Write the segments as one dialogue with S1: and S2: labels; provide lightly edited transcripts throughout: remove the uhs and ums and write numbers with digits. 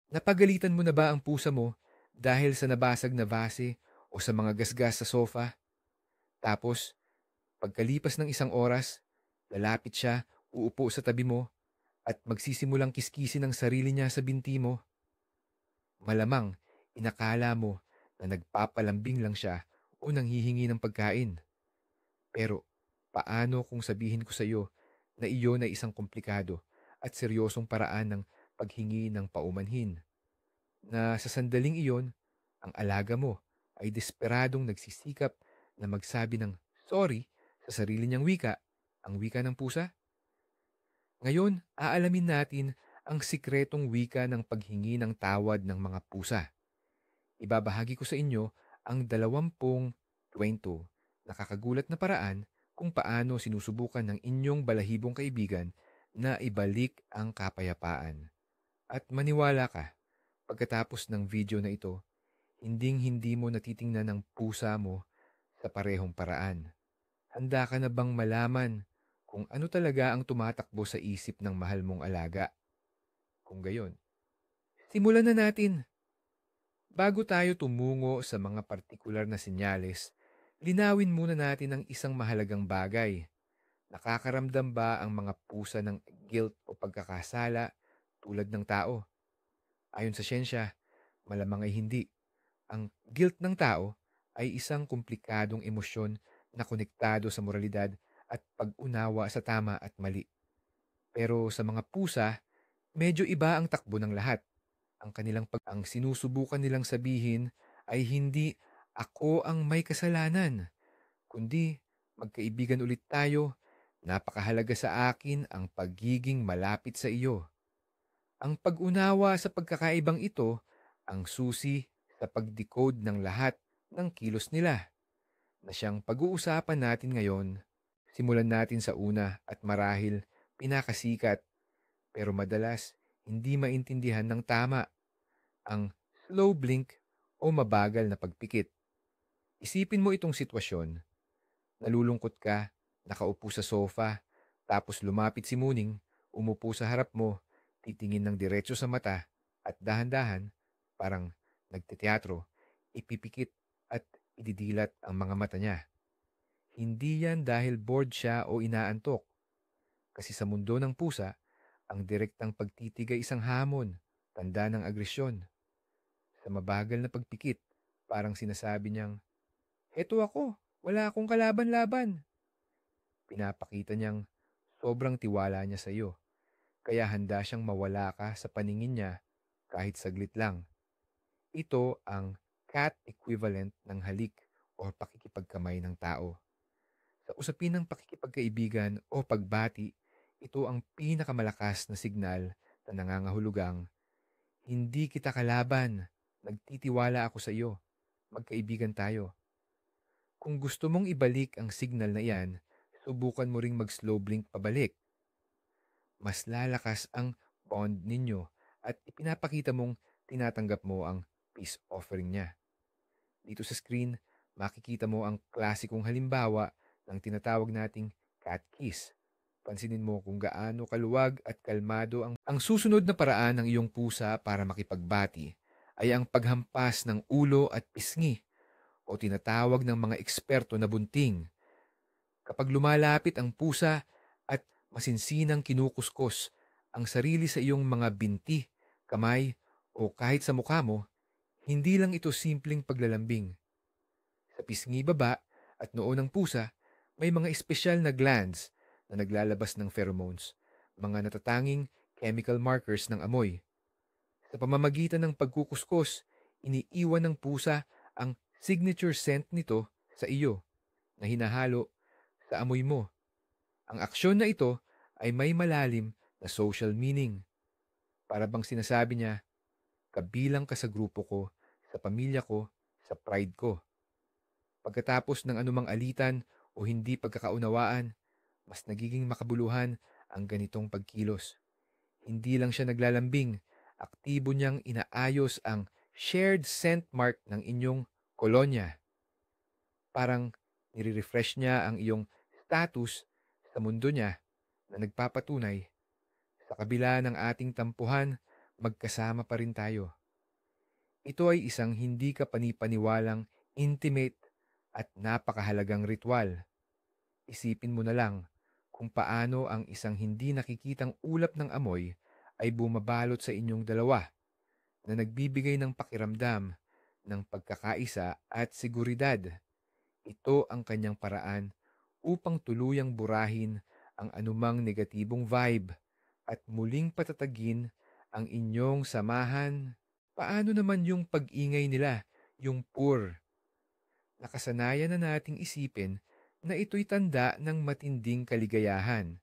S1: Napagalitan mo na ba ang pusa mo dahil sa nabasag na vase o sa mga gasgas sa sofa? Tapos, pagkalipas ng isang oras, lalapit siya, uupo sa tabi mo, at magsisimulang kiskisin ang sarili niya sa binti mo. Malamang, inakala mo na nagpapalambing lang siya o nanghihingi ng pagkain. Pero, paano kung sabihin ko sa iyo na iyon ay isang komplikado at seryosong paraan ng paghingi ng paumanhin? Na sa sandaling iyon, ang alaga mo ay desperadong nagsisikap na magsabi ng sorry sa sarili niyang wika, ang wika ng pusa? Ngayon, aalamin natin ang sikretong wika ng paghingi ng tawad ng mga pusa. Ibabahagi ko sa inyo ang 20 kwento na kakagulat na paraan kung paano sinusubukan ng inyong balahibong kaibigan na ibalik ang kapayapaan. At maniwala ka, pagkatapos ng video na ito, hinding-hindi mo natitingnan ng pusa mo sa parehong paraan. Handa ka na bang malaman kung ano talaga ang tumatakbo sa isip ng mahal mong alaga? Kung gayon, simulan na natin. Bago tayo tumungo sa mga partikular na senyales, linawin muna natin ang isang mahalagang bagay. Nakakaramdam ba ang mga pusa ng guilt o pagkakasala tulad ng tao? Ayon sa siyensya, malamang ay hindi. Ang guilt ng tao ay isang komplikadong emosyon na konektado sa moralidad at pag-unawa sa tama at mali. Pero sa mga pusa, medyo iba ang takbo ng lahat. Ang sinusubukan nilang sabihin ay hindi ako ang may kasalanan, kundi magkaibigan ulit tayo. Napakahalaga sa akin ang pagiging malapit sa iyo. Ang pag-unawa sa pagkakaibang ito ang susi sa pag-decode ng lahat ng kilos nila na siyang pag-uusapan natin ngayon. Simulan natin sa una at marahil pinakasikat pero madalas hindi maintindihan ng tama, ang slow blink o mabagal na pagpikit. Isipin mo itong sitwasyon. Nalulungkot ka, nakaupo sa sofa, tapos lumapit si Muning, umupo sa harap mo, titingin ng diretso sa mata, at dahan-dahan, parang nagteteatro, ipipikit at ididilat ang mga mata niya. Hindi yan dahil bored siya o inaantok. Kasi sa mundo ng pusa, ang direktang pagtitig ay isang hamon, tanda ng agresyon. Sa mabagal na pagpikit, parang sinasabi niyang, "Eto ako, wala akong kalaban-laban." Pinapakita niyang sobrang tiwala niya sa iyo, kaya handa siyang mawala ka sa paningin niya kahit saglit lang. Ito ang cat equivalent ng halik o pakikipagkamay ng tao. Sa usapin ng pakikipagkaibigan o pagbati, ito ang pinakamalakas na signal na nangangahulugang, hindi kita kalaban, nagtitiwala ako sa iyo, magkaibigan tayo. Kung gusto mong ibalik ang signal na iyan, subukan mo ring mag-slow blink pabalik. Mas lalakas ang bond ninyo at ipinapakita mong tinatanggap mo ang peace offering niya. Dito sa screen, makikita mo ang klasikong halimbawa ng tinatawag nating cat kiss. Pansinin mo kung gaano kaluwag at kalmado ang susunod na paraan ng iyong pusa para makipagbati ay ang paghampas ng ulo at pisngi o tinatawag ng mga eksperto na bunting. Kapag lumalapit ang pusa at masinsinang kinukuskos ang sarili sa iyong mga binti, kamay o kahit sa mukha mo, hindi lang ito simpleng paglalambing. Sa pisngi baba at noo ng pusa, may mga espesyal na glands na naglalabas ng pheromones, mga natatanging chemical markers ng amoy. Sa pamamagitan ng pagkukuskos, iniiwan ng pusa ang signature scent nito sa iyo na hinahalo sa amoy mo. Ang aksyon na ito ay may malalim na social meaning. Para bang sinasabi niya, kabilang ka sa grupo ko, sa pamilya ko, sa pride ko. Pagkatapos ng anumang alitan o hindi pagkakaunawaan, mas nagiging makabuluhan ang ganitong pagkilos. Hindi lang siya naglalambing, aktibo niyang inaayos ang shared scent mark ng inyong kolonya. Parang nire-refresh niya ang iyong status sa mundo niya na nagpapatunay, sa kabila ng ating tampuhan, magkasama pa rin tayo. Ito ay isang hindi ka panipaniwalang intimate at napakahalagang ritual. Isipin mo na lang kung paano ang isang hindi nakikitang ulap ng amoy ay bumabalot sa inyong dalawa na nagbibigay ng pakiramdam ng pagkakaisa at seguridad. Ito ang kanyang paraan upang tuluyang burahin ang anumang negatibong vibe at muling patatagin ang inyong samahan. Paano naman yung pag-ingay nila, yung purr? Nakasanayan na nating isipin na ito'y tanda ng matinding kaligayahan.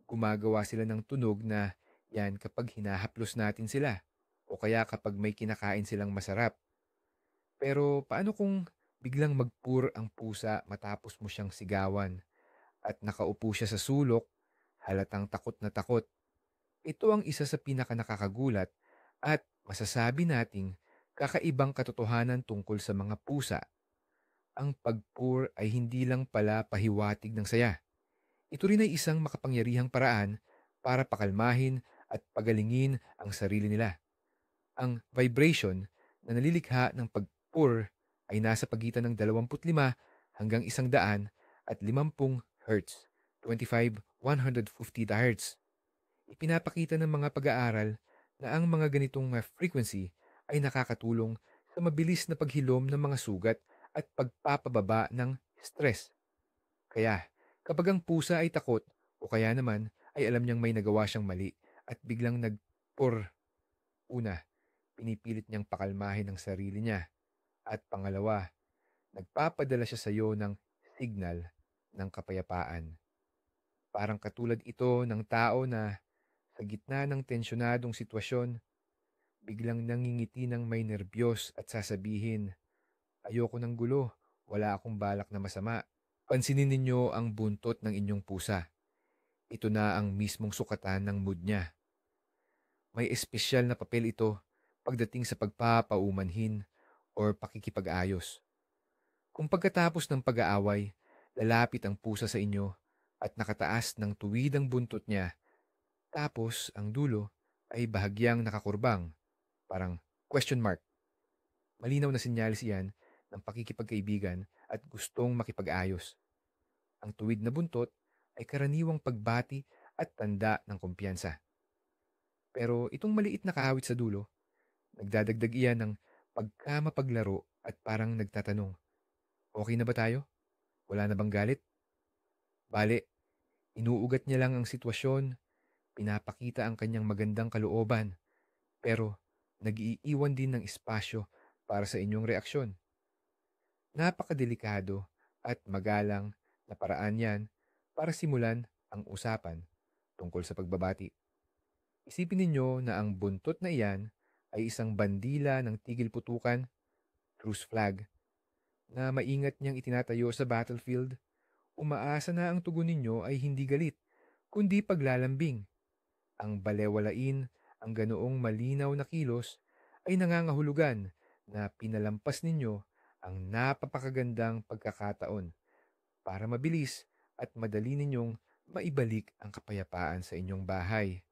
S1: Gumagawa sila ng tunog na yan kapag hinahaplos natin sila o kaya kapag may kinakain silang masarap. Pero paano kung biglang magpur ang pusa matapos mo siyang sigawan at nakaupo siya sa sulok, halatang takot na takot? Ito ang isa sa pinakanakakagulat at masasabi nating kakaibang katotohanan tungkol sa mga pusa. Ang pagpur ay hindi lang pala pahiwatig ng saya. Ito rin ay isang makapangyarihang paraan para pakalmahin at pagalingin ang sarili nila. Ang vibration na nalilikha ng pagpur ay nasa pagitan ng 25 hanggang 150 Hz, 25-150 Hz. Ipinapakita ng mga pag-aaral na ang mga ganitong frequency ay nakakatulong sa mabilis na paghilom ng mga sugat at pagpapababa ng stress. Kaya, kapag ang pusa ay takot o kaya naman ay alam niyang may nagawa siyang mali at biglang nagpur, una, pinipilit niyang pakalmahin ang sarili niya. At pangalawa, nagpapadala siya sa iyo ng signal ng kapayapaan. Parang katulad ito ng tao na sa gitna ng tensyonadong sitwasyon, biglang nangingiti ng may nerbiyos at sasabihin, "Ayoko ng gulo, wala akong balak na masama." Pansinin ninyo ang buntot ng inyong pusa. Ito na ang mismong sukatan ng mood niya. May espesyal na papel ito pagdating sa pagpapaumanhin or pakikipag-ayos. Kung pagkatapos ng pag-aaway, lalapit ang pusa sa inyo at nakataas ng tuwid ang buntot niya, tapos ang dulo ay bahagyang nakakurbang, parang question mark. Malinaw na sinyalis iyan ng pakikipagkaibigan at gustong makipag-ayos. Ang tuwid na buntot ay karaniwang pagbati at tanda ng kumpiyansa. Pero itong maliit na kahawit sa dulo, nagdadagdag iyan ng pagkamapaglaro at parang nagtatanong, "Okay na ba tayo? Wala na bang galit?" Bale, inuugat niya lang ang sitwasyon, pinapakita ang kanyang magandang kalooban, pero nag-iiwan din ng espasyo para sa inyong reaksyon. Napakadelikado at magalang na paraan yan para simulan ang usapan tungkol sa pagbabati. Isipin ninyo na ang buntot na iyan ay isang bandila ng tigil putukan, truce flag, na maingat niyang itinatayo sa battlefield. Umaasa na ang tugon ninyo ay hindi galit, kundi paglalambing. Ang balewalain, ang ganoong malinaw na kilos ay nangangahulugan na pinalampas ninyo ang napapakagandang pagkakataon para mabilis at madali ninyong maibalik ang kapayapaan sa inyong bahay.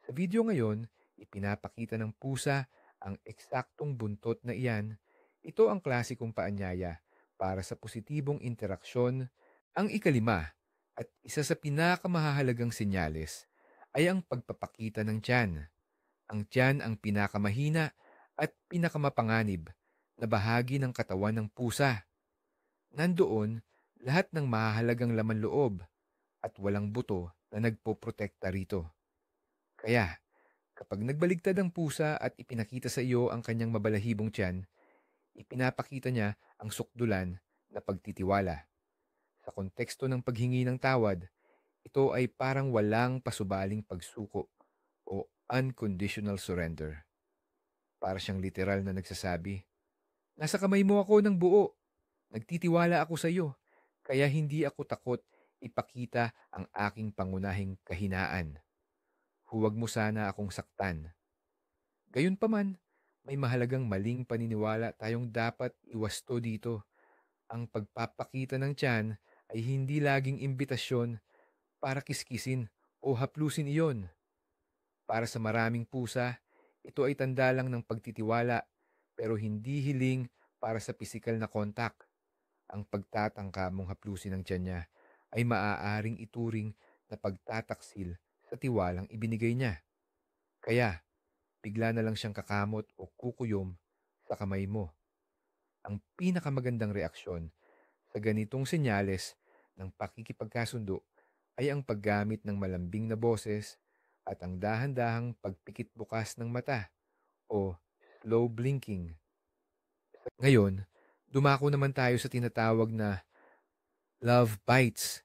S1: Sa video ngayon, ipinapakita ng pusa ang eksaktong buntot na iyan. Ito ang klasikong paanyaya para sa positibong interaksyon. Ang ikalima at isa sa pinakamahalagang senyales ay ang pagpapakita ng tiyan. Ang tiyan ang pinakamahina at pinakamapanganib na bahagi ng katawan ng pusa. Nandoon lahat ng mahahalagang laman loob at walang buto na nagpoprotekta rito. Kaya, kapag nagbaligtad ang pusa at ipinakita sa iyo ang kanyang mabalahibong tiyan, ipinapakita niya ang sukdulan na pagtitiwala. Sa konteksto ng paghingi ng tawad, ito ay parang walang pasubaling pagsuko o unconditional surrender. Para siyang literal na nagsasabi, "Nasa kamay mo ako ng buo. Nagtitiwala ako sa iyo, kaya hindi ako takot ipakita ang aking pangunahing kahinaan. Huwag mo sana akong saktan." Gayunpaman, may mahalagang maling paniniwala tayong dapat iwasto dito. Ang pagpapakita ng tiyan ay hindi laging imbitasyon para kiskisin o haplusin iyon. Para sa maraming pusa, Ito ay tanda lang ng pagtitiwala pero hindi hiling para sa pisikal na kontak. Ang pagtatangka mong haplusin ng tiyan niya ay maaaring ituring na pagtataksil sa tiwalang ibinigay niya. Kaya, bigla na lang siyang kakamot o kukuyom sa kamay mo. Ang pinakamagandang reaksyon sa ganitong senyales ng pakikipagkasundo ay ang paggamit ng malambing na boses at ang dahan-dahang pagpikit bukas ng mata o slow blinking. Ngayon, dumako naman tayo sa tinatawag na love bites,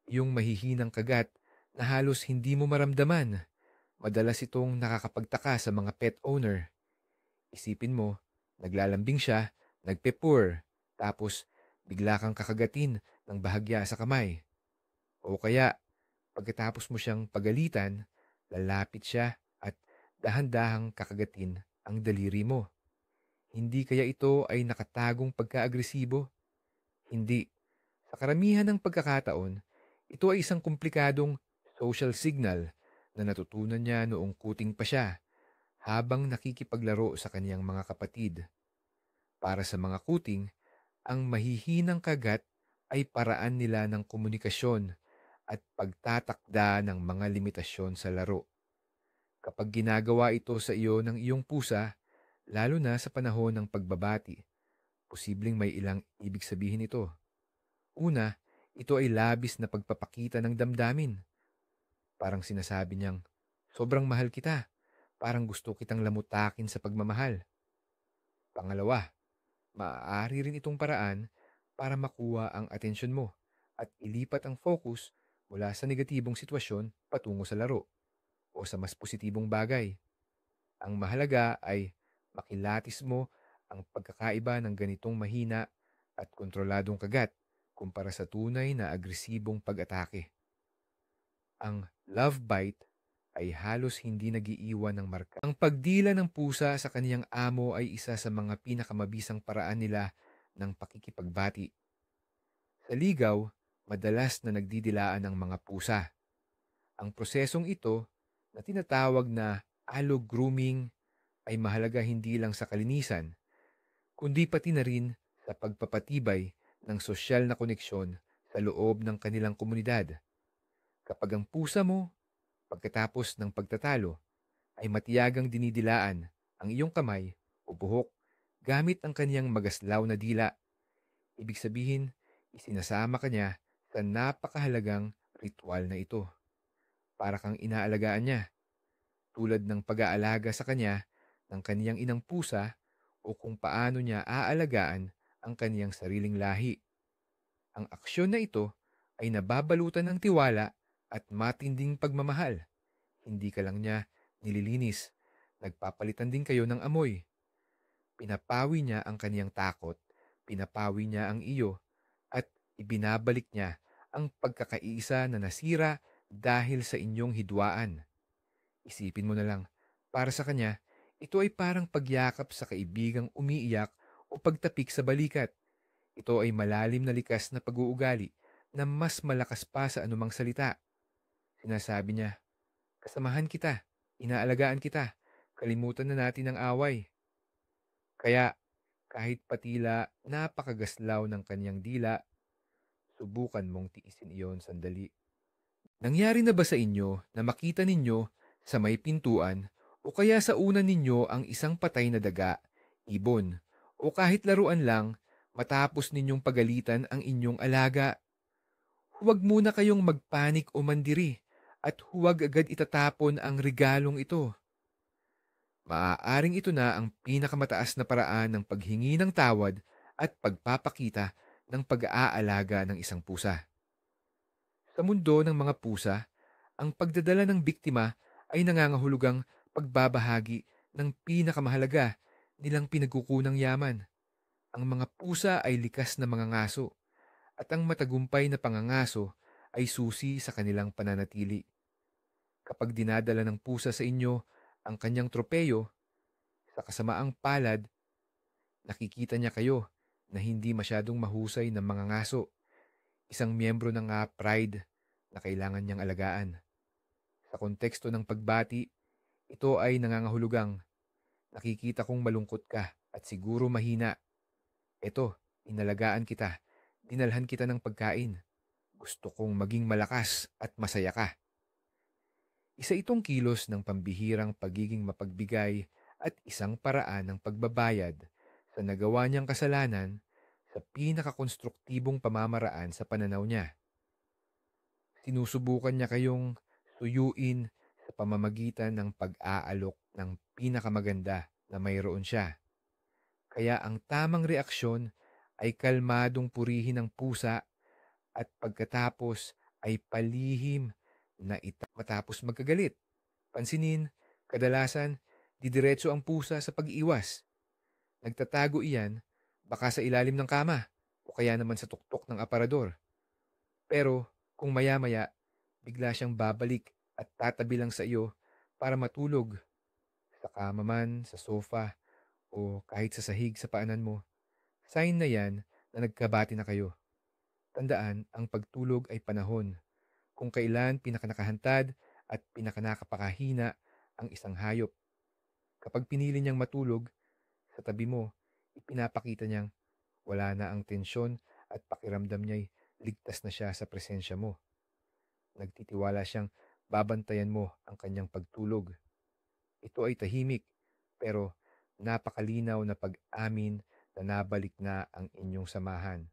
S1: yung mahihinang kagat na halos hindi mo maramdaman. Madalas itong nakakapagtaka sa mga pet owner. Isipin mo, naglalambing siya, nagpepur, tapos bigla kang kakagatin ng bahagya sa kamay. O kaya, pagkatapos mo siyang pagalitan, lalapit siya at dahan-dahang kakagatin ang daliri mo. Hindi kaya ito ay nakatagong pagka-agresibo? Hindi. Sa karamihan ng pagkakataon, ito ay isang komplikadong social signal na natutunan niya noong kuting pa siya habang nakikipaglaro sa kaniyang mga kapatid. Para sa mga kuting, ang mahihinang kagat ay paraan nila ng komunikasyon at pagtatakda ng mga limitasyon sa laro. Kapag ginagawa ito sa iyo ng iyong pusa, lalo na sa panahon ng pagbabati, posibleng may ilang ibig sabihin ito. Una, ito ay labis na pagpapakita ng damdamin. Parang sinasabi niyang, sobrang mahal kita. Parang gusto kitang lamutakin sa pagmamahal. Pangalawa, maaari rin itong paraan para makuha ang atensyon mo at ilipat ang focus mula sa negatibong sitwasyon patungo sa laro o sa mas positibong bagay. Ang mahalaga ay makilatis mo ang pagkakaiba ng ganitong mahina at kontroladong kagat kumpara sa tunay na agresibong pag-atake. Ang love bite ay halos hindi nagiiwan ng marka. Ang pagdila ng pusa sa kaniyang amo ay isa sa mga pinakamabisang paraan nila ng pakikipagbati. Sa ligaw, madalas na nagdidilaan ang mga pusa. Ang prosesong ito, na tinatawag na allo-grooming, ay mahalaga hindi lang sa kalinisan, kundi pati na rin sa pagpapatibay ng sosyal na koneksyon sa loob ng kanilang komunidad. Kapag ang pusa mo, pagkatapos ng pagtatalo, ay matiyagang dinidilaan ang iyong kamay o buhok gamit ang kaniyang magaslaw na dila, ibig sabihin, isinasama ka niya sa napakahalagang ritual na ito. Para kang inaalagaan niya, tulad ng pag-aalaga sa kanya ng kaniyang inang pusa o kung paano niya aalagaan ang kaniyang sariling lahi. Ang aksyon na ito ay nababalutan ng tiwala at matinding pagmamahal. Hindi ka lang niya nililinis, nagpapalitan din kayo ng amoy. Pinapawi niya ang kaniyang takot, pinapawi niya ang iyo, at ibinabalik niya ang pagkakaisa na nasira dahil sa inyong hidwaan. Isipin mo na lang, para sa kanya, ito ay parang pagyakap sa kaibigang umiiyak o pagtapik sa balikat. Ito ay malalim na likas na pag-uugali na mas malakas pa sa anumang salita. Sinasabi niya, kasamahan kita, inaalagaan kita, kalimutan na natin ang away. Kaya, kahit patila napakagaslaw ng kanyang dila, subukan mong tiisin iyon sandali. Nangyari na ba sa inyo na makita ninyo sa may pintuan o kaya sa una ninyo ang isang patay na daga, ibon, o kahit laruan lang matapos ninyong pagalitan ang inyong alaga? Huwag muna kayong magpanik o mandiri at huwag agad itatapon ang regalong ito. Maaaring ito na ang pinakamataas na paraan ng paghingi ng tawad at pagpapakita ng pag-aalaga ng isang pusa. Sa mundo ng mga pusa, ang pagdadala ng biktima ay nangangahulugang pagbabahagi ng pinakamahalaga nilang pinagkukunang yaman. Ang mga pusa ay likas na mga ngaso at ang matagumpay na pangangaso ay susi sa kanilang pananatili. Kapag dinadala ng pusa sa inyo ang kanyang tropeyo, sa kasamaang palad, nakikita niya kayo na hindi masyadong mahusay ng mga ngaso, isang miyembro ng pride na kailangan niyang alagaan. Sa konteksto ng pagbati, ito ay nangangahulugang Nakikita kong malungkot ka at siguro mahina. Eto, inalagaan kita. Dinalhan kita ng pagkain. Gusto kong maging malakas at masaya ka. Isa itong kilos ng pambihirang pagiging mapagbigay at isang paraan ng pagbabayad sa nagawa niyang kasalanan sa pinakakonstruktibong pamamaraan sa pananaw niya. Sinusubukan niya kayong suyuin sa pamamagitan ng pag-aalok ng pinakamaganda na mayroon siya. Kaya ang tamang reaksyon ay kalmadong purihin ng pusa at pagkatapos ay palihim na matapos magkagalit. Pansinin, kadalasan, didiretso ang pusa sa pag-iwas. Nagtatago iyan, baka sa ilalim ng kama o kaya naman sa tuktok ng aparador. Pero kung maya-maya, bigla siyang babalik at tatabi lang sa iyo para matulog. Sa kama man, sa sofa, o kahit sa sahig sa paanan mo, sign na yan na nagkabati na kayo. Tandaan, ang pagtulog ay panahon kung kailan pinakanakahantad at pinakanakapakahina ang isang hayop. Kapag pinili niyang matulog sa tabi mo, ipinapakita niyang wala na ang tensyon at pakiramdam niya'y ligtas na siya sa presensya mo. Nagtitiwala siyang babantayan mo ang kanyang pagtulog. Ito ay tahimik, pero napakalinaw na pag-amin na nabalik na ang inyong samahan.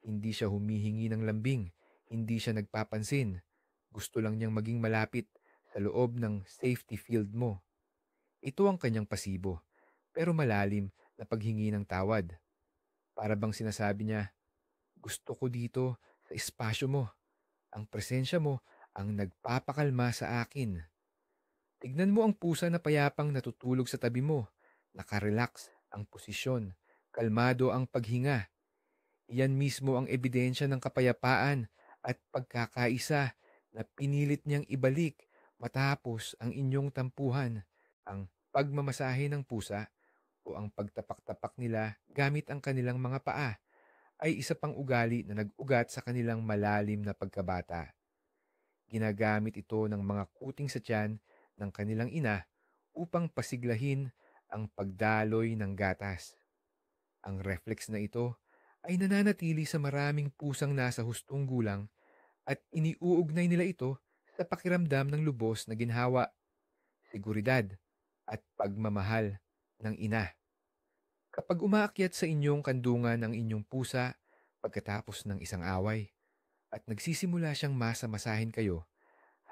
S1: Hindi siya humihingi ng lambing, hindi siya nagpapansin. Gusto lang niyang maging malapit sa loob ng safety field mo. Ito ang kanyang pasibo, pero malalim na paghingi ng tawad. Para bang sinasabi niya, gusto ko dito sa espasyo mo. Ang presensya mo ang nagpapakalma sa akin. Tignan mo ang pusa na payapang natutulog sa tabi mo. Nakarelax ang posisyon. Kalmado ang paghinga. Iyan mismo ang ebidensya ng kapayapaan at pagkakaisa na pinilit niyang ibalik matapos ang inyong tampuhan. Ang pagmamasahe ng pusa o ang pagtapak-tapak nila gamit ang kanilang mga paa ay isa pang ugali na nag-ugat sa kanilang malalim na pagkabata. Ginagamit ito ng mga kuting sa tiyan ng kanilang ina upang pasiglahin ang pagdaloy ng gatas. Ang reflex na ito ay nananatili sa maraming pusang nasa hustong gulang at iniuugnay nila ito sa pakiramdam ng lubos na ginhawa, seguridad at pagmamahal ng ina. Kapag umaakyat sa inyong kandungan ang inyong pusa pagkatapos ng isang away at nagsisimula siyang masamasahin kayo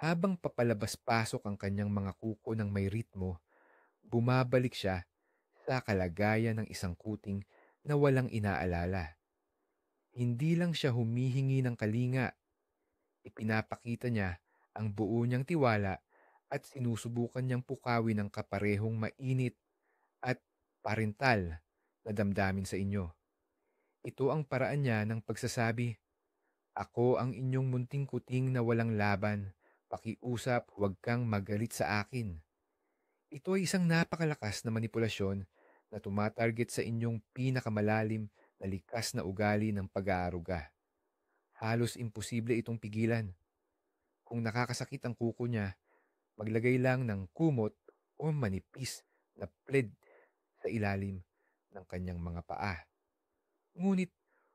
S1: habang papalabas-pasok ang kanyang mga kuko ng may ritmo, bumabalik siya sa kalagayan ng isang kuting na walang inaalala. Hindi lang siya humihingi ng kalinga, ipinapakita niya ang buo niyang tiwala at sinusubukan niyang pukawin ang kaparehong mainit at parental na damdamin sa inyo. Ito ang paraan niya ng pagsasabi, ako ang inyong munting kuting na walang laban, pakiusap, huwag kang magalit sa akin. Ito ay isang napakalakas na manipulasyon na tumatarget sa inyong pinakamalalim na likas na ugali ng pag-aaruga. Halos imposible itong pigilan. Kung nakakasakit ang kuko niya, maglagay lang ng kumot o manipis na pled sa ilalim ng kanyang mga paa. Ngunit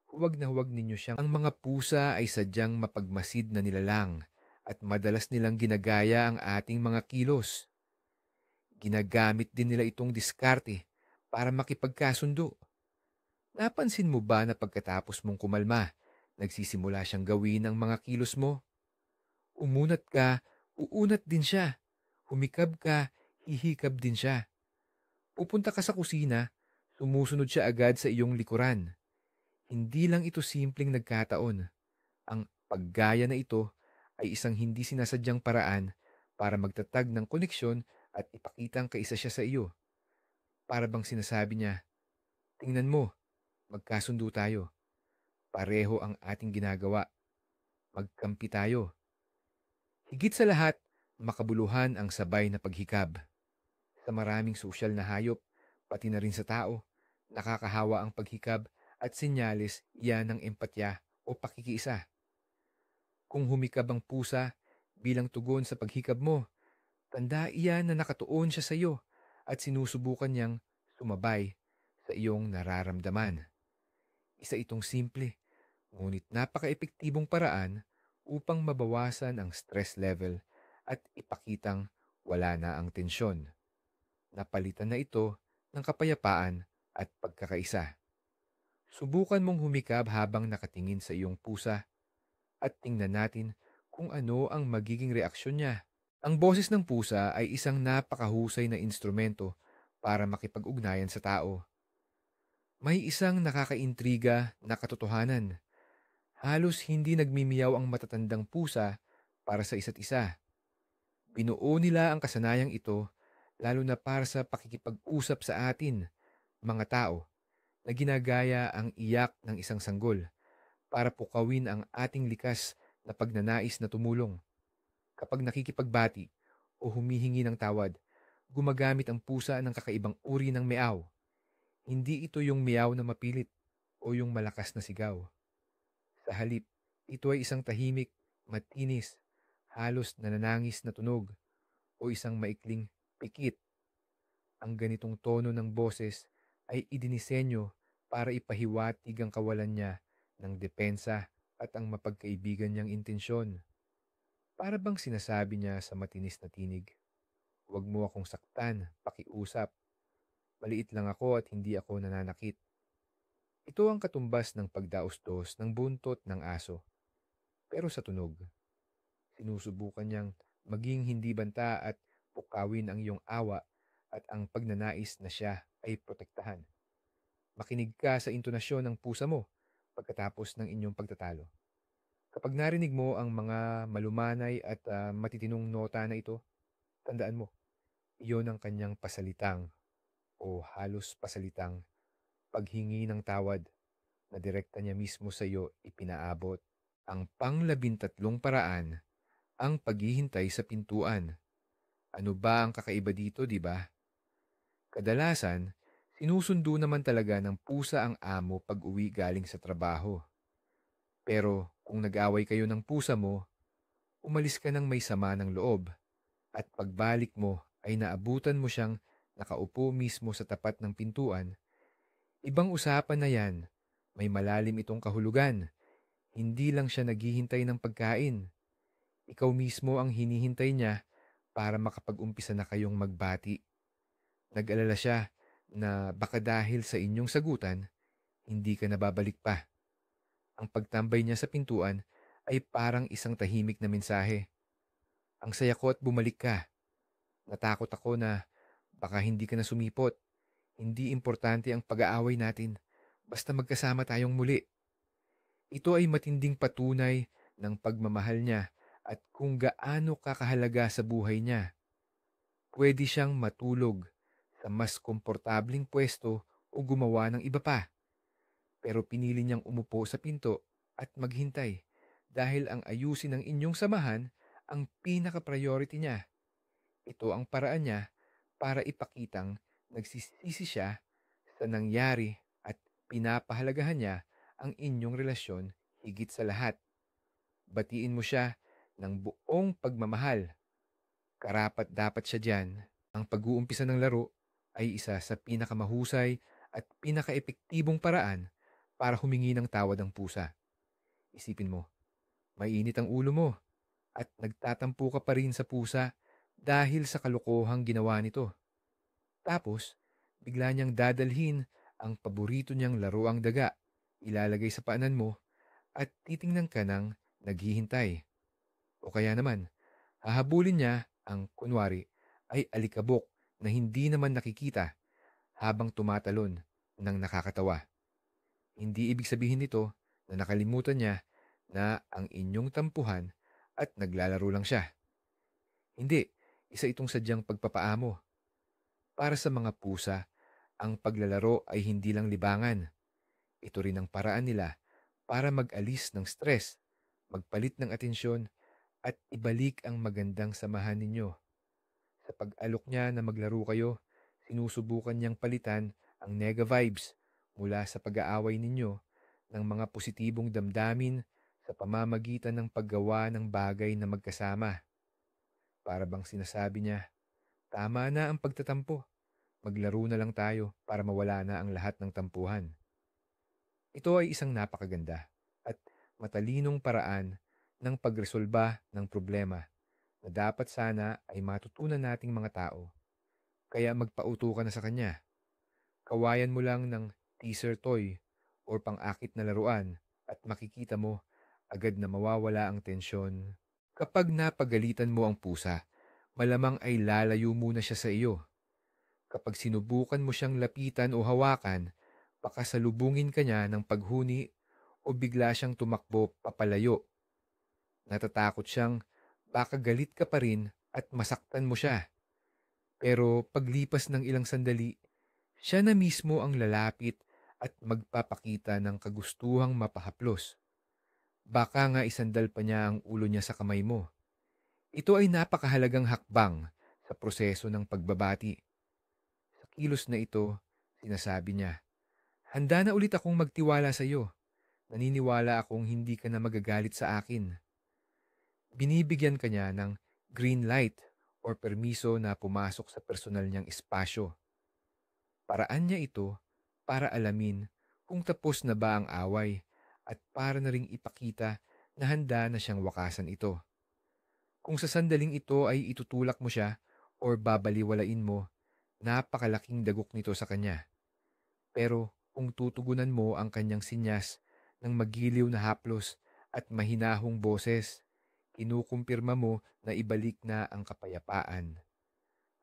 S1: huwag na huwag ninyo siyang ang mga pusa ay sadyang mapagmasid na nilalang at madalas nilang ginagaya ang ating mga kilos. Ginagamit din nila itong diskarte para makipagkasundo. Napansin mo ba na pagkatapos mong kumalma, nagsisimula siyang gawin ang mga kilos mo? Umunat ka, uunat din siya. Humikab ka, hihikab din siya. Pupunta ka sa kusina, sumusunod siya agad sa iyong likuran. Hindi lang ito simpleng nagkataon. Ang paggaya na ito ay isang hindi sinasadyang paraan para magtatag ng koneksyon at ipakitang kaisa siya sa iyo. Para bang sinasabi niya, tingnan mo, magkasundo tayo. Pareho ang ating ginagawa. Magkampi tayo. Higit sa lahat, makabuluhan ang sabay na paghikab. Sa maraming sosyal na hayop, pati na rin sa tao, nakakahawa ang paghikab at senyales iyan ng empatya o pakikiisa. Kung humikab ang pusa bilang tugon sa paghikab mo, tanda iyan na nakatuon siya sa iyo at sinusubukan niyang sumabay sa iyong nararamdaman. Isa itong simple, ngunit napaka-epektibong paraan upang mabawasan ang stress level at ipakitang wala na ang tensyon. Napalitan na ito ng kapayapaan at pagkakaisa. Subukan mong humikab habang nakatingin sa iyong pusa at tingnan natin kung ano ang magiging reaksyon niya. Ang boses ng pusa ay isang napakahusay na instrumento para makipag-ugnayan sa tao. May isang nakakaintriga na katotohanan. Halos hindi nagmimiyaw ang matatandang pusa para sa isa't isa. Binuo nila ang kasanayang ito lalo na para sa pakikipag-usap sa atin, mga tao, na ginagaya ang iyak ng isang sanggol para pukawin ang ating likas na pagnanais na tumulong. Kapag nakikipagbati o humihingi ng tawad, gumagamit ang pusa ng kakaibang uri ng meow. Hindi ito yung meow na mapilit o yung malakas na sigaw. Sa halip, ito ay isang tahimik, matinis, halos nananangis na tunog o isang maikling pikit. Ang ganitong tono ng boses ay idinisenyo para ipahiwatig ang kawalan niya ng depensa at ang mapagkaibigan niyang intensyon. Para bang sinasabi niya sa matinis na tinig, "Huwag mo akong saktan, pakiusap. Maliit lang ako at hindi ako nananakit." Ito ang katumbas ng pagdaos-dos ng buntot ng aso. Pero sa tunog, sinusubukan niyang maging hindi banta at pukawin ang iyong awa at ang pagnanais na siya ay protektahan. Makinig ka sa intonasyon ng pusa mo pagkatapos ng inyong pagtatalo. Kapag narinig mo ang mga malumanay at matitinong nota na ito, tandaan mo, iyon ang kanyang pasalitang o halos pasalitang paghingi ng tawad na direkta niya mismo sa iyo ipinaabot. Ang panglabintatlong paraan, ang paghihintay sa pintuan. Ano ba ang kakaiba dito, di ba? Kadalasan, sinusundo naman talaga ng pusa ang amo pag uwi galing sa trabaho. Pero kung nag-away kayo ng pusa mo, umalis ka ng may sama ng loob at pagbalik mo ay naabutan mo siyang nakaupo mismo sa tapat ng pintuan, ibang usapan na yan. May malalim itong kahulugan. Hindi lang siya naghihintay ng pagkain. Ikaw mismo ang hinihintay niya para makapag-umpisa na kayong magbati. Nag-alala siya na baka dahil sa inyong sagutan, hindi ka nababalik pa. Ang pagtambay niya sa pintuan ay parang isang tahimik na mensahe. Ang saya ko at bumalik ka. Natakot ako na baka hindi ka na sumipot. Hindi importante ang pag-aaway natin. Basta magkasama tayong muli. Ito ay matinding patunay ng pagmamahal niya at kung gaano kakahalaga sa buhay niya. Pwede siyang matulog sa mas komportabling pwesto o gumawa ng iba pa. Pero pinili niyang umupo sa pinto at maghintay dahil ang ayusin ng inyong samahan ang pinaka-priority niya. Ito ang paraan niya para ipakitang nagsisisi siya sa nangyari at pinapahalagahan niya ang inyong relasyon higit sa lahat. Batiin mo siya ng buong pagmamahal. Karapat dapat siya diyan. Ang pag-uumpisa ng laro ay isa sa pinakamahusay at pinaka-epektibong paraan para humingi ng tawad ang pusa. Isipin mo, mainit ang ulo mo at nagtatampo ka pa rin sa pusa dahil sa kalokohang ginawa nito. Tapos, bigla niyang dadalhin ang paborito niyang laruang daga, ilalagay sa paanan mo at titingnan ka ng naghihintay. O kaya naman, hahabulin niya ang kunwari ay alikabok na hindi naman nakikita habang tumatalon ng nakakatawa. Hindi ibig sabihin nito na nakalimutan niya na ang inyong tampuhan at naglalaro lang siya. Hindi, isa itong sadyang pagpapaamo. Para sa mga pusa, ang paglalaro ay hindi lang libangan. Ito rin ang paraan nila para mag-alis ng stress, magpalit ng atensyon at ibalik ang magandang samahan ninyo. Sa pag-alok niya na maglaro kayo, sinusubukan niyang palitan ang nega vibes mula sa pag-aaway ninyo ng mga positibong damdamin sa pamamagitan ng paggawa ng bagay na magkasama. Para bang sinasabi niya, tama na ang pagtatampo. Maglaro na lang tayo para mawala na ang lahat ng tampuhan. Ito ay isang napakaganda at matalinong paraan ng pagresolba ng problema na dapat sana ay matutunan nating mga tao. Kaya magpauto ka na sa kanya. Kawayan mo lang ng teaser toy or pang-akit na laruan at makikita mo agad na mawawala ang tensyon. Kapag napagalitan mo ang pusa, malamang ay lalayo muna siya sa iyo. Kapag sinubukan mo siyang lapitan o hawakan, baka salubungin ka niya ng paghuni o bigla siyang tumakbo papalayo. Natatakot siyang baka galit ka pa rin at masaktan mo siya. Pero paglipas ng ilang sandali, siya na mismo ang lalapit at magpapakita ng kagustuhang mapahaplos. Baka nga isandal pa niya ang ulo niya sa kamay mo. Ito ay napakahalagang hakbang sa proseso ng pagbabati. Sa kilos na ito, sinasabi niya, handa na ulit akong magtiwala sa iyo. Naniniwala akong hindi ka na magagalit sa akin. Binibigyan ka niya ng green light or permiso na pumasok sa personal niyang espasyo. Paraan niya ito para alamin kung tapos na ba ang away at para na ring ipakita na handa na siyang wakasan ito. Kung sa sandaling ito ay itutulak mo siya or babaliwalain mo, napakalaking dagok nito sa kanya. Pero kung tutugunan mo ang kanyang sinyas ng magiliw na haplos at mahinahong boses, kinukumpirma mo na ibalik na ang kapayapaan.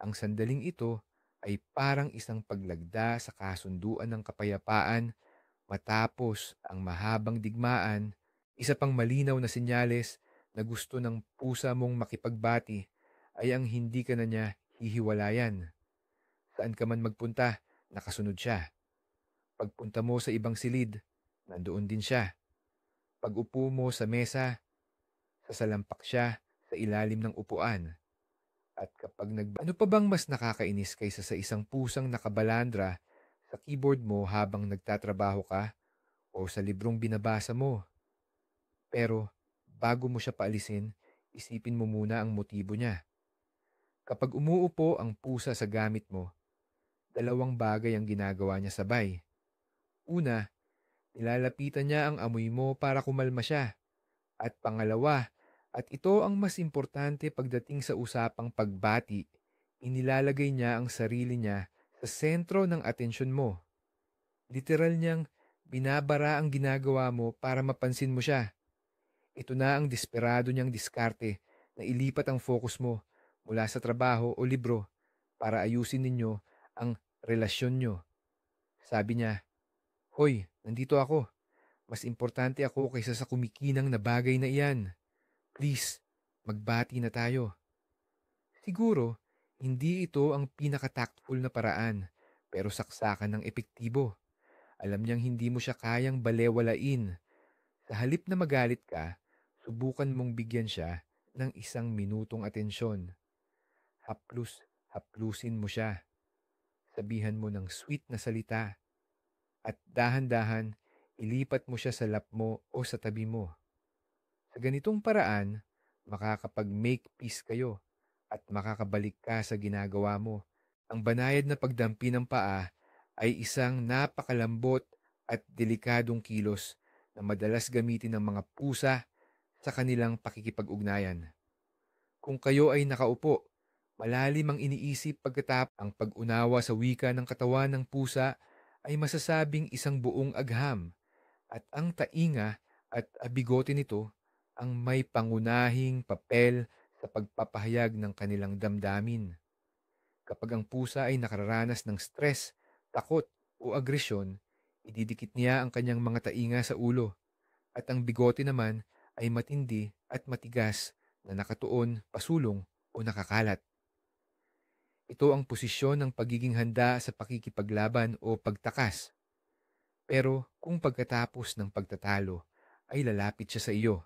S1: Ang sandaling ito ay parang isang paglagda sa kasunduan ng kapayapaan matapos ang mahabang digmaan. Isa pang malinaw na senyales na gusto ng pusa mong makipagbati ay ang hindi ka na niya hihiwalayan. Saan ka man magpunta, nakasunod siya. Pagpunta mo sa ibang silid, nandoon din siya. Pag-upo mo sa mesa, sasalampak siya sa ilalim ng upuan. At kapag ano pa bang mas nakakainis kaysa sa isang pusang nakabalandra sa keyboard mo habang nagtatrabaho ka o sa librong binabasa mo? Pero bago mo siya paalisin, isipin mo muna ang motibo niya. Kapag umuupo ang pusa sa gamit mo, dalawang bagay ang ginagawa niya sabay. Una, nilalapitan niya ang amoy mo para kumalma siya. At pangalawa, at ito ang mas importante pagdating sa usapang pagbati, inilalagay niya ang sarili niya sa sentro ng atensyon mo. Literal niyang binabara ang ginagawa mo para mapansin mo siya. Ito na ang desperado niyang diskarte na ilipat ang focus mo mula sa trabaho o libro para ayusin ninyo ang relasyon nyo. Sabi niya, hoy, nandito ako. Mas importante ako kaysa sa kumikinang na bagay na iyan. Please, magbati na tayo. Siguro, hindi ito ang pinaka-tactful na paraan, pero saksakan ng epektibo. Alam niyang hindi mo siya kayang balewalain. Sa halip na magalit ka, subukan mong bigyan siya ng 1 minutong atensyon. Haplusin mo siya. Sabihan mo ng sweet na salita. At dahan-dahan, ilipat mo siya sa lap mo o sa tabi mo. Sa ganitong paraan, makakapag-make peace kayo at makakabalik ka sa ginagawa mo. Ang banayad na pagdampi ng paa ay isang napakalambot at delikadong kilos na madalas gamitin ng mga pusa sa kanilang pakikipag-ugnayan. Kung kayo ay nakaupo, malalim ang iniisip pagkatapos ang pag-unawa sa wika ng katawan ng pusa ay masasabing isang buong agham at ang tainga at bigote nito ang may pangunahing papel sa pagpapahayag ng kanilang damdamin. Kapag ang pusa ay nakararanas ng stress, takot o agresyon, ididikit niya ang kanyang mga tainga sa ulo at ang bigote naman ay matindi at matigas na nakatuon, pasulong o nakakalat. Ito ang posisyon ng pagiging handa sa pakikipaglaban o pagtakas. Pero kung pagkatapos ng pagtatalo ay lalapit siya sa iyo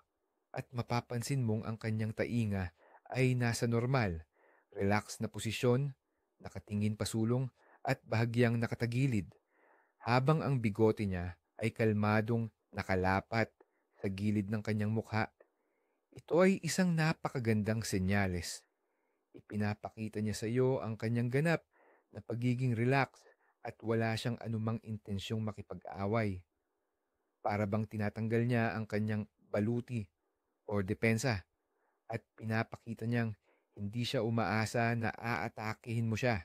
S1: at mapapansin mong ang kanyang tainga ay nasa normal, relax na posisyon, nakatingin pasulong at bahagyang nakatagilid, habang ang bigote niya ay kalmadong nakalapat sa gilid ng kanyang mukha, ito ay isang napakagandang senyales. Ipinapakita niya sa iyo ang kanyang ganap na pagiging relax at wala siyang anumang intensyong makipag-away. Para bang tinatanggal niya ang kanyang baluti o depensa at pinapakita niyang hindi siya umaasa na aatakihin mo siya.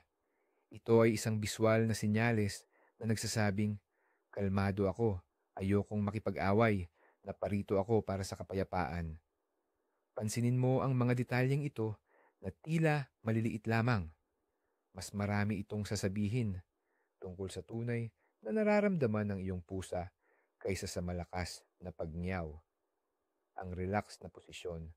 S1: Ito ay isang biswal na senyales na nagsasabing, kalmado ako, ayokong makipag-away, naparito ako para sa kapayapaan. Pansinin mo ang mga detalyeng ito na tila maliliit lamang. Mas marami itong sasabihin tungkol sa tunay na nararamdaman ng iyong pusa kaysa sa malakas na pagngiyaw. Ang relax na posisyon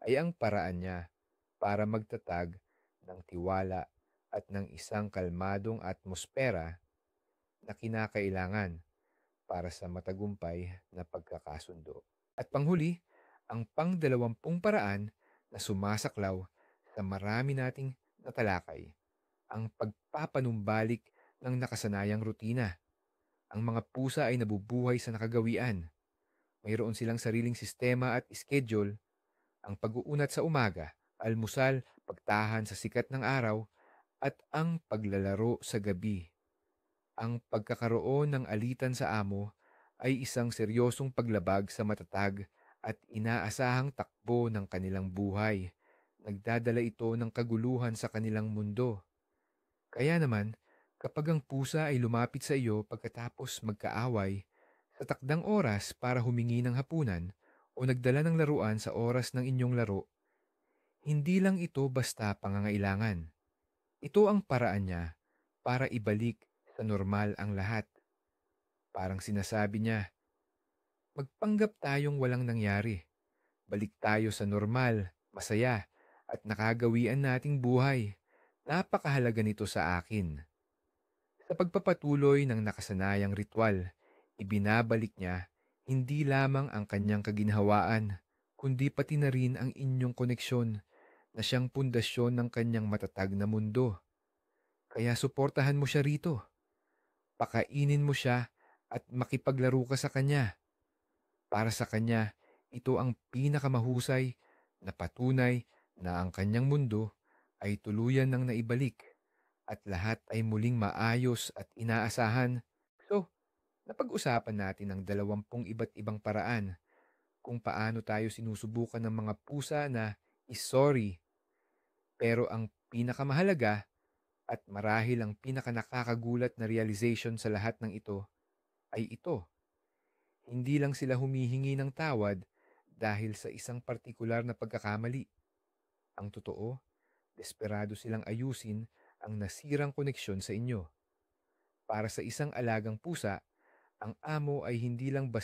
S1: ay ang paraan niya para magtatag ng tiwala at ng isang kalmadong atmosfera na kinakailangan para sa matagumpay na pagkakasundo. At panghuli, ang pang-20 paraan na sumasaklaw sa marami nating natalakay, ang pagpapanumbalik ng nakasanayang rutina. Ang mga pusa ay nabubuhay sa nakagawian. Mayroon silang sariling sistema at schedule, ang pag-uunat sa umaga, almusal, pagtahan sa sikat ng araw, at ang paglalaro sa gabi. Ang pagkakaroon ng alitan sa amo ay isang seryosong paglabag sa matatag at inaasahang takbo ng kanilang buhay. Nagdadala ito ng kaguluhan sa kanilang mundo. Kaya naman, kapag ang pusa ay lumapit sa iyo pagkatapos magkaaway, sa takdang oras para humingi ng hapunan o nagdala ng laruan sa oras ng inyong laro, hindi lang ito basta pangangailangan. Ito ang paraan niya para ibalik sa normal ang lahat. Parang sinasabi niya, magpanggap tayong walang nangyari. Balik tayo sa normal, masaya, at nakagawian nating buhay. Napakahalaga nito sa akin. Sa pagpapatuloy ng nakasanayang ritual, ibinabalik niya hindi lamang ang kanyang kaginhawaan, kundi pati na rin ang inyong koneksyon na siyang pundasyon ng kanyang matatag na mundo. Kaya suportahan mo siya rito. Pakainin mo siya at makipaglaro ka sa kanya. Para sa kanya, ito ang pinakamahusay na patunay na ang kanyang mundo ay tuluyan ng naibalik at lahat ay muling maayos at inaasahan. So, napag-usapan natin ang 20 iba't ibang paraan kung paano tayo sinusubukan ng mga pusa na is-sorry. Pero ang pinakamahalaga at marahil ang pinakanakakagulat na realization sa lahat ng ito ay ito. Hindi lang sila humihingi ng tawad dahil sa isang partikular na pagkakamali. Ang totoo, desperado silang ayusin ang nasirang koneksyon sa inyo. Para sa isang alagang pusa, ang amo ay hindi lang